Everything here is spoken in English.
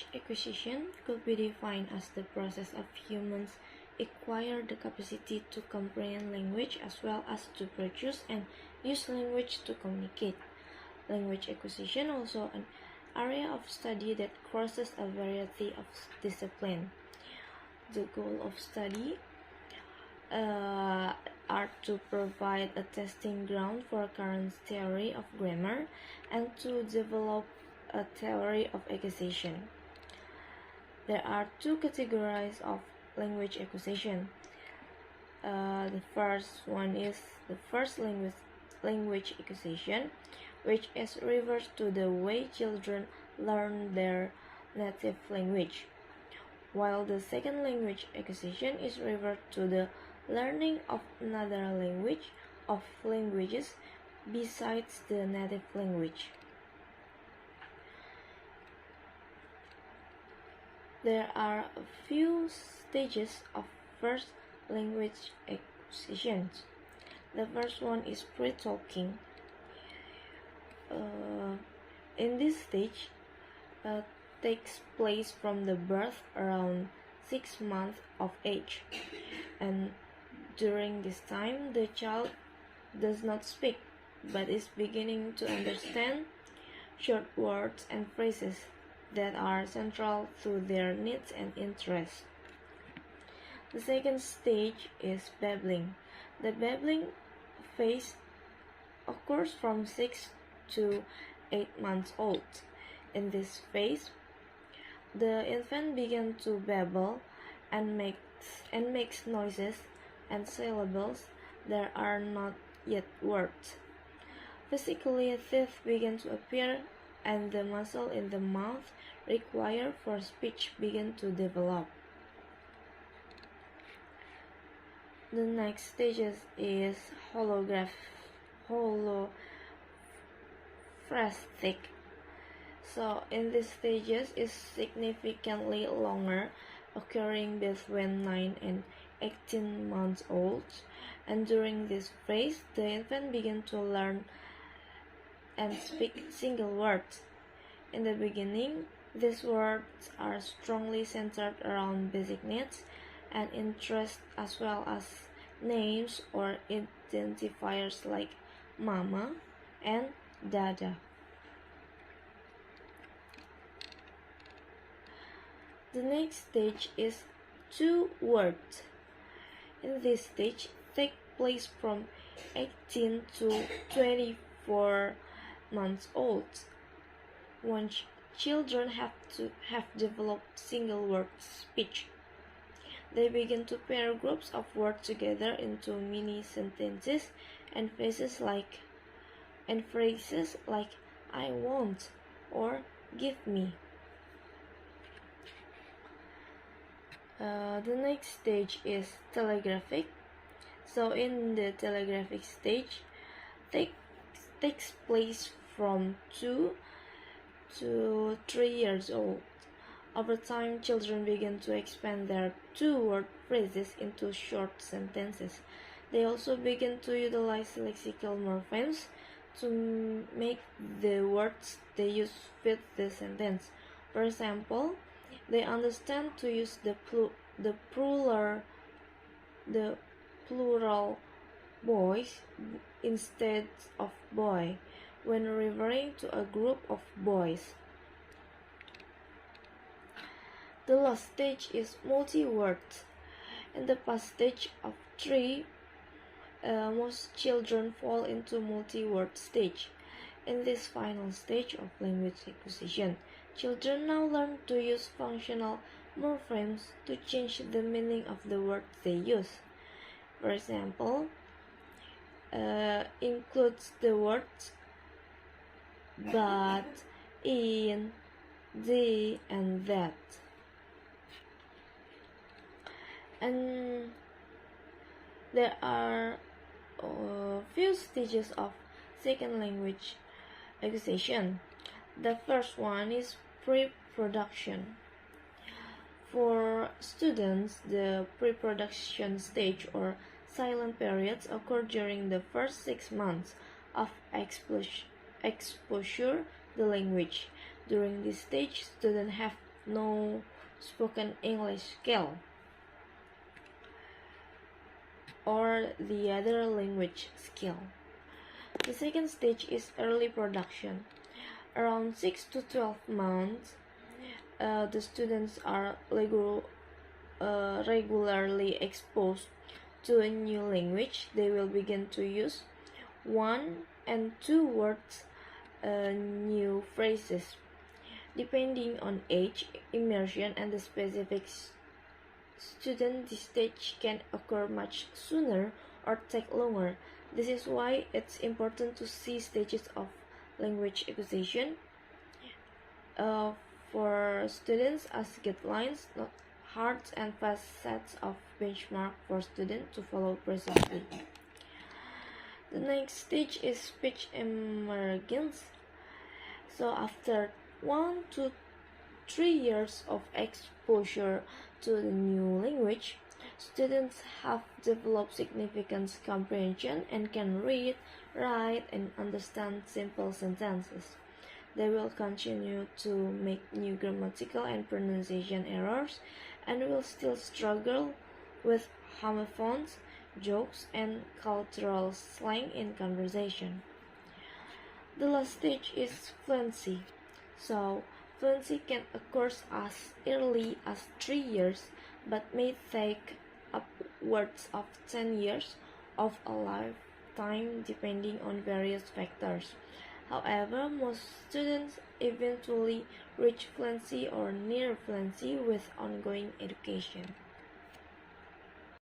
Language acquisition could be defined as the process of humans acquire the capacity to comprehend language as well as to produce and use language to communicate. Language acquisition also an area of study that crosses a variety of disciplines. The goal of study are to provide a testing ground for current theory of grammar and to develop a theory of acquisition. There are two categories of language acquisition. The first one is the first language acquisition, which is refers to the way children learn their native language, while the second language acquisition is referred to the learning of another language of languages besides the native language. There are a few stages of first language acquisition. The first one is pre-talking. In this stage, takes place from the birth around 6 months of age, and during this time the child does not speak but is beginning to understand short words and phrases that are central to their needs and interests. The second stage is babbling. The babbling phase occurs from 6 to 8 months old. In this phase, the infant begins to babble and makes noises and syllables that are not yet words. Physically, teeth begin to appear and the muscle in the mouth required for speech begin to develop. The next stages is holophrastic. So in these stages is significantly longer, occurring between 9 and 18 months old, and during this phase the infant begins to learn and speak single words. In the beginning, these words are strongly centered around basic needs and interests as well as names or identifiers like mama and dada. The next stage is 2 words. In this stage takes place from 18 to 24 months old. Once children have developed single word speech, they begin to pair groups of words together into mini sentences and phrases like I want or give me. The next stage is telegraphic. So in the telegraphic stage takes place from 2 to 3 years old. Over time, children begin to expand their 2-word phrases into short sentences. They also begin to utilize lexical morphemes to make the words they use fit the sentence. For example, they understand to use the plural boys instead of boy when referring to a group of boys. The last stage is multi-word. In the past stage of 3, most children fall into multi-word stage. In this final stage of language acquisition, children now learn to use functional morphemes to change the meaning of the words they use. For example, includes the words but, in, the, and that. And there are a few stages of second language acquisition. The first one is pre-production. For students, the pre-production stage or silent periods occur during the first 6 months of exposure to the language. During this stage, students have no spoken English skill or the other language skill. The second stage is early production. Around 6 to 12 months, the students are regularly exposed to a new language. They will begin to use one and two words, new phrases. Depending on age, immersion, and the specific student, this stage can occur much sooner or take longer. This is why it's important to see stages of language acquisition for students as guidelines, not hard and fast sets of benchmark for students to follow precisely. The next stage is speech emergence. So after 1 to 3 years of exposure to the new language, students have developed significant comprehension and can read, write, and understand simple sentences. They will continue to make new grammatical and pronunciation errors and will still struggle with homophones, jokes, and cultural slang in conversation. The last stage is fluency. So, fluency can occur as early as 3 years, but may take upwards of 10 years of a lifetime depending on various factors. However, most students eventually reach fluency or near fluency with ongoing education.